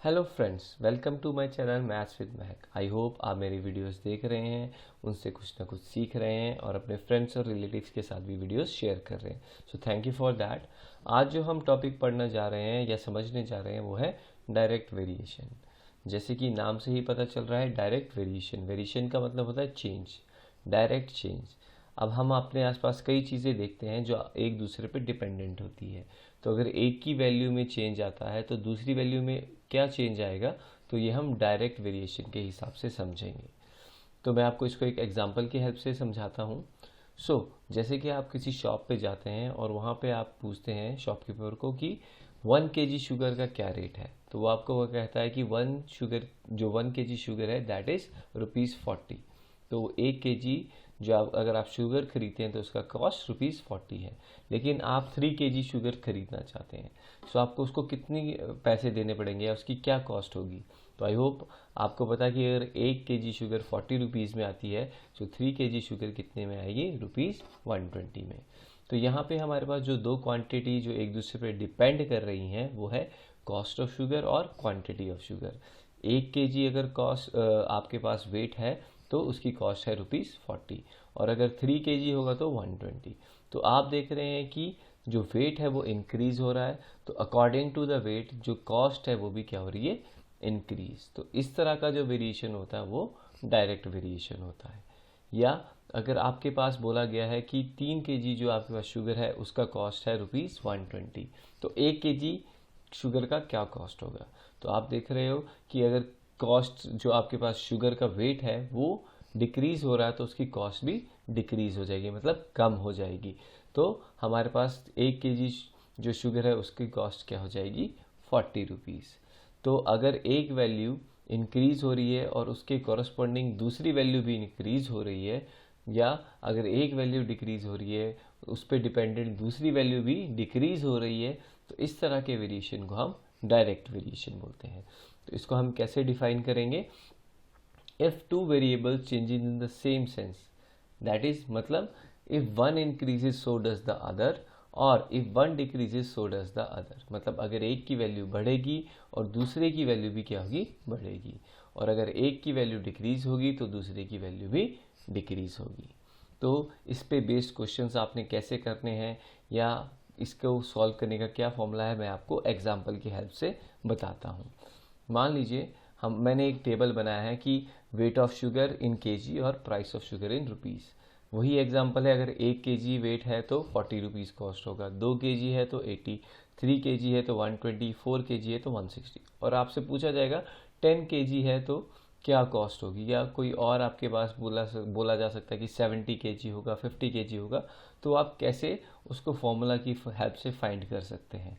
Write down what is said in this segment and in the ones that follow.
Hello friends, welcome to my channel maths with Mahak. I hope आप मेरी videos देख रहे हैं, उनसे कुछ ना कुछ सीख रहे हैं और अपने फ्रेंड्स और रिलेटिव्स के साथ भी वीडियोस शेयर कर रहे हैं। So thank you for that. आज जो हम टॉपिक पढ़ने जा रहे हैं या समझने जा रहे हैं वो है डायरेक्ट वेरिएशन। जैसे कि नाम से ही पता चल रहा है, डायरेक्ट वेरिएशन। वेरिएशन का मतलब होता है चेंज, डायरेक्ट चेंज। अब हम अपने आसपास कई चीज़ें देखते हैं जो एक दूसरे पे डिपेंडेंट होती है। तो अगर एक की वैल्यू में चेंज आता है तो दूसरी वैल्यू में क्या चेंज आएगा, तो ये हम डायरेक्ट वेरिएशन के हिसाब से समझेंगे। तो मैं आपको इसको एक एग्जांपल की हेल्प से समझाता हूँ। जैसे कि आप किसी शॉप पे जाते हैं और वहाँ पे आप पूछते हैं शॉपकीपर को कि 1 kg शुगर का क्या रेट है, तो वो आपको वो कहता है कि 1 kg शुगर है दैट इज़ ₹40। तो 1 kg जो अगर आप शुगर खरीदते हैं तो उसका कॉस्ट ₹40 है। लेकिन आप 3 kg शुगर खरीदना चाहते हैं, सो आपको उसको कितनी पैसे देने पड़ेंगे या उसकी क्या कॉस्ट होगी। तो आई होप आपको पता है कि अगर 1 kg शुगर 40 रुपीज़ में आती है तो 3 kg शुगर कितने में आएगी, ₹120 में। तो यहाँ पे हमारे पास जो दो क्वांटिटी जो एक दूसरे पे डिपेंड कर रही हैं वो है कॉस्ट ऑफ शुगर और क्वांटिटी ऑफ शुगर। 1 kg अगर कॉस्ट आपके पास वेट है तो उसकी कॉस्ट है ₹40, और अगर 3 kg होगा तो 120। तो आप देख रहे हैं कि जो वेट है वो इंक्रीज हो रहा है, तो अकॉर्डिंग टू द वेट जो कॉस्ट है वो भी क्या हो रही है, इंक्रीज। तो इस तरह का जो वेरिएशन होता है वो डायरेक्ट वेरिएशन होता है। या अगर आपके पास बोला गया है कि 3 kg जो आपके पास शुगर है उसका कॉस्ट है ₹120, तो 1 kg शुगर का क्या कॉस्ट होगा। तो आप देख रहे हो कि अगर कॉस्ट जो आपके पास शुगर का वेट है वो डिक्रीज हो रहा है तो उसकी कॉस्ट भी डिक्रीज हो जाएगी, मतलब कम हो जाएगी। तो हमारे पास 1 kg जो शुगर है उसकी कॉस्ट क्या हो जाएगी, ₹40। तो अगर एक वैल्यू इंक्रीज हो रही है और उसके कॉरस्पॉन्डिंग दूसरी वैल्यू भी इंक्रीज हो रही है, या अगर एक वैल्यू डिक्रीज हो रही है उस पर डिपेंडेंट दूसरी वैल्यू भी डिक्रीज हो रही है, तो इस तरह के वेरिएशन को हम डायरेक्ट वेरिएशन बोलते हैं। तो इसको हम कैसे डिफाइन करेंगे, if two variable changes in the same sense, that is मतलब if one increases so does the other, और if one decreases so does the other. मतलब अगर एक की वैल्यू बढ़ेगी और दूसरे की वैल्यू भी क्या होगी, बढ़ेगी, और अगर एक की वैल्यू डिक्रीज होगी तो दूसरे की वैल्यू भी डिक्रीज होगी। तो इस पे बेस्ड क्वेश्चंस आपने कैसे करने हैं या इसको सॉल्व करने का क्या फॉर्मूला है, मैं आपको एग्जांपल की हेल्प से बताता हूँ। मान लीजिए मैंने एक टेबल बनाया है कि weight of sugar in KG और price of sugar in rupees. वही एग्जांपल है, अगर 1 kg वेट है तो ₹40 कॉस्ट होगा, 2 kg है तो 80, 3 kg है तो 120, 4 kg है तो 160। और आपसे पूछा जाएगा 10 kg है तो क्या कॉस्ट होगी, या कोई और आपके पास बोला जा सकता है कि 70 kg होगा, 50 kg होगा। तो आप कैसे उसको फॉर्मूला की हेल्प से फाइंड कर सकते हैं।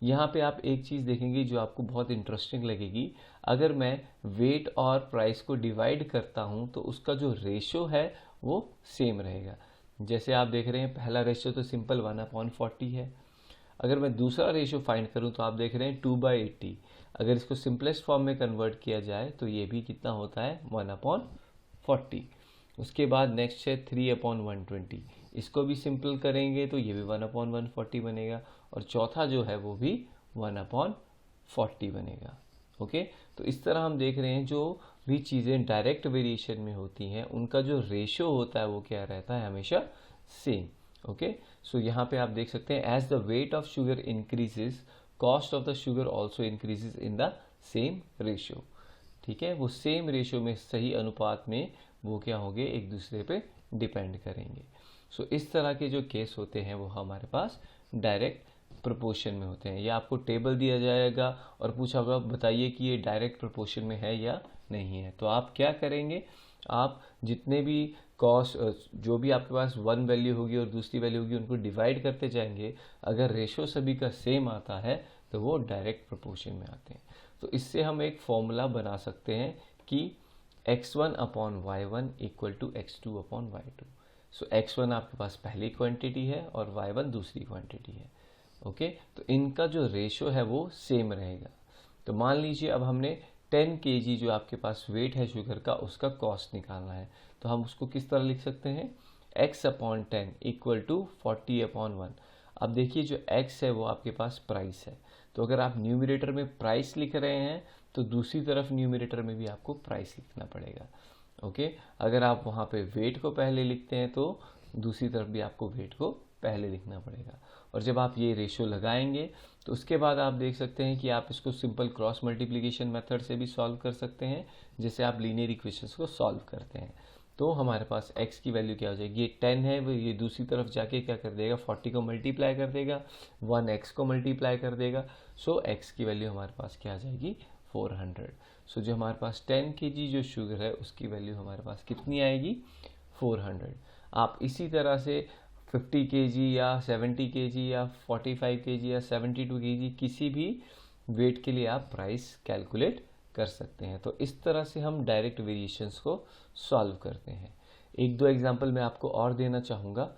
यहाँ पे आप एक चीज़ देखेंगे जो आपको बहुत इंटरेस्टिंग लगेगी। अगर मैं वेट और प्राइस को डिवाइड करता हूँ तो उसका जो रेशो है वो सेम रहेगा। जैसे आप देख रहे हैं पहला रेशो तो सिंपल 1/40 है। अगर मैं दूसरा रेशो फाइंड करूं तो आप देख रहे हैं 2/80। अगर इसको सिंपलेस्ट फॉर्म में कन्वर्ट किया जाए तो ये भी कितना होता है, 1/40। उसके बाद नेक्स्ट है 3/120, इसको भी सिंपल करेंगे तो ये भी 1/140 बनेगा, और चौथा जो है वो भी 1/40 बनेगा। ओके, तो इस तरह हम देख रहे हैं जो भी चीज़ें डायरेक्ट वेरिएशन में होती हैं उनका जो रेशो होता है वो क्या रहता है, हमेशा सेम। ओके, सो यहाँ पे आप देख सकते हैं as the weight of sugar increases cost of the sugar also increases in the same ratio. ठीक है, वो सेम रेशियो में, सही अनुपात में वो क्या होंगे, एक दूसरे पे डिपेंड करेंगे। इस तरह के जो केस होते हैं वो हमारे पास डायरेक्ट प्रोपोर्शन में होते हैं। या आपको टेबल दिया जाएगा और पूछा होगा बताइए कि ये डायरेक्ट प्रोपोर्शन में है या नहीं है, तो आप क्या करेंगे, आप जितने भी कॉस्ट जो भी आपके पास वन वैल्यू होगी और दूसरी वैल्यू होगी उनको डिवाइड करते जाएंगे। अगर रेशो सभी का सेम आता है तो वो डायरेक्ट प्रोपोर्शन में आते हैं। तो इससे हम एक फॉर्मूला बना सकते हैं कि x1/y1 equal to x2/y2। x1 आपके पास पहली क्वांटिटी है और y1 दूसरी क्वांटिटी है। ओके, तो इनका जो रेशो है वो सेम रहेगा। तो मान लीजिए अब हमने 10 kg जो आपके पास वेट है शुगर का उसका कॉस्ट निकालना है, तो हम उसको किस तरह लिख सकते हैं, x/10 इक्वल टू 40/1। अब देखिए जो x है वो आपके पास प्राइस है, तो अगर आप न्यूमरेटर में प्राइस लिख रहे हैं तो दूसरी तरफ न्यूमरेटर में भी आपको प्राइस लिखना पड़ेगा। ओके, अगर आप वहाँ पे वेट को पहले लिखते हैं तो दूसरी तरफ भी आपको वेट को पहले लिखना पड़ेगा। और जब आप ये रेशो लगाएंगे तो उसके बाद आप देख सकते हैं कि आप इसको सिंपल क्रॉस मल्टीप्लिकेशन मेथड से भी सॉल्व कर सकते हैं, जैसे आप लीनियर इक्वेशंस को सॉल्व करते हैं। तो हमारे पास x की वैल्यू क्या हो जाएगी, ये 10 है, वो ये दूसरी तरफ जाके क्या कर देगा, 40 को मल्टीप्लाई कर देगा, 1x को मल्टीप्लाई कर देगा। सो x की वैल्यू हमारे पास क्या आ जाएगी, 400। सो जो हमारे पास 10 kg जो शुगर है उसकी वैल्यू हमारे पास कितनी आएगी, 400। आप इसी तरह से 50 kg या 70 kg या 45 kg या 72 kg किसी भी वेट के लिए आप प्राइस कैलकुलेट कर सकते हैं। तो इस तरह से हम डायरेक्ट वेरिएशंस को सॉल्व करते हैं। एक दो एग्जांपल मैं आपको और देना चाहूँगा,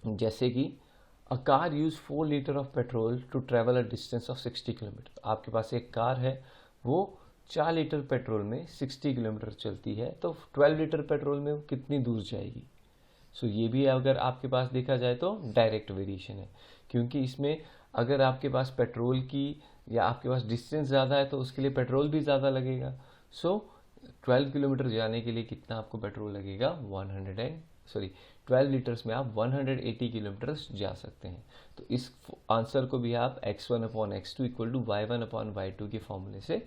जैसे कि a car use 4 litre of petrol to travel a distance of 60 kilometre. आपके पास एक कार है, वो 4 लीटर पेट्रोल में 60 किलोमीटर चलती है, तो 12 लीटर पेट्रोल में वो कितनी दूर जाएगी। सो ये भी अगर आपके पास देखा जाए तो डायरेक्ट वेरिएशन है, क्योंकि इसमें अगर आपके पास पेट्रोल की या आपके पास डिस्टेंस ज़्यादा है तो उसके लिए पेट्रोल भी ज़्यादा लगेगा। सो 12 किलोमीटर जाने के लिए कितना आपको पेट्रोल लगेगा, 12 लीटर्स में आप 180 किलोमीटर्स जा सकते हैं। तो इस आंसर को भी आप x1/x2 इक्वल टू y1/y2 के फॉर्मूले से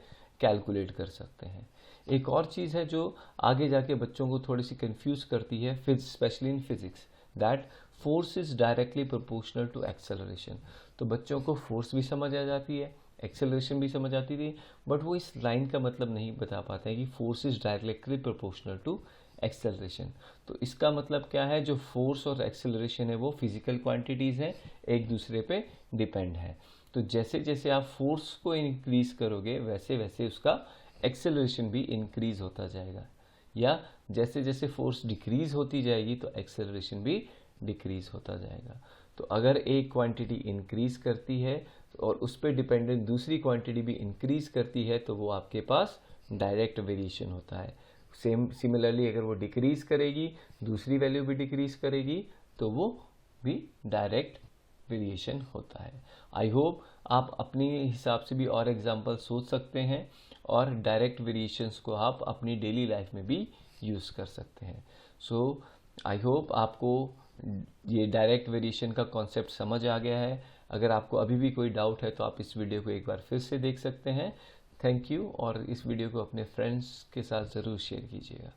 कैलकुलेट कर सकते हैं। एक और चीज़ है जो आगे जाके बच्चों को थोड़ी सी कंफ्यूज करती है, specially in physics, that force is directly proportional to acceleration. तो बच्चों को फोर्स भी समझ आ जाती है, एक्सेलरेशन भी समझ आती थी, बट वो इस लाइन का मतलब नहीं बता पाते हैं कि force is directly proportional to acceleration. तो इसका मतलब क्या है, जो फोर्स और एक्सेलरेशन है वो फिजिकल क्वांटिटीज़ हैं, एक दूसरे पे डिपेंड है। तो जैसे जैसे आप फोर्स को इंक्रीज करोगे वैसे वैसे उसका एक्सेलरेशन भी इंक्रीज होता जाएगा, या जैसे जैसे फोर्स डिक्रीज होती जाएगी तो एक्सेलरेशन भी डिक्रीज होता जाएगा। तो अगर एक क्वांटिटी इंक्रीज करती है और उस पर डिपेंडेंट दूसरी क्वांटिटी भी इंक्रीज करती है तो वो आपके पास डायरेक्ट वेरिएशन होता है। सिमिलरली अगर वो डिक्रीज करेगी, दूसरी वैल्यू भी डिक्रीज करेगी, तो वो भी डायरेक्ट वेरिएशन होता है। आई होप आप अपने हिसाब से भी और एग्जांपल सोच सकते हैं और डायरेक्ट वेरिएशंस को आप अपनी डेली लाइफ में भी यूज़ कर सकते हैं। सो आई होप आपको ये डायरेक्ट वेरिएशन का कॉन्सेप्ट समझ आ गया है। अगर आपको अभी भी कोई डाउट है तो आप इस वीडियो को एक बार फिर से देख सकते हैं। थैंक यू, और इस वीडियो को अपने फ्रेंड्स के साथ ज़रूर शेयर कीजिएगा।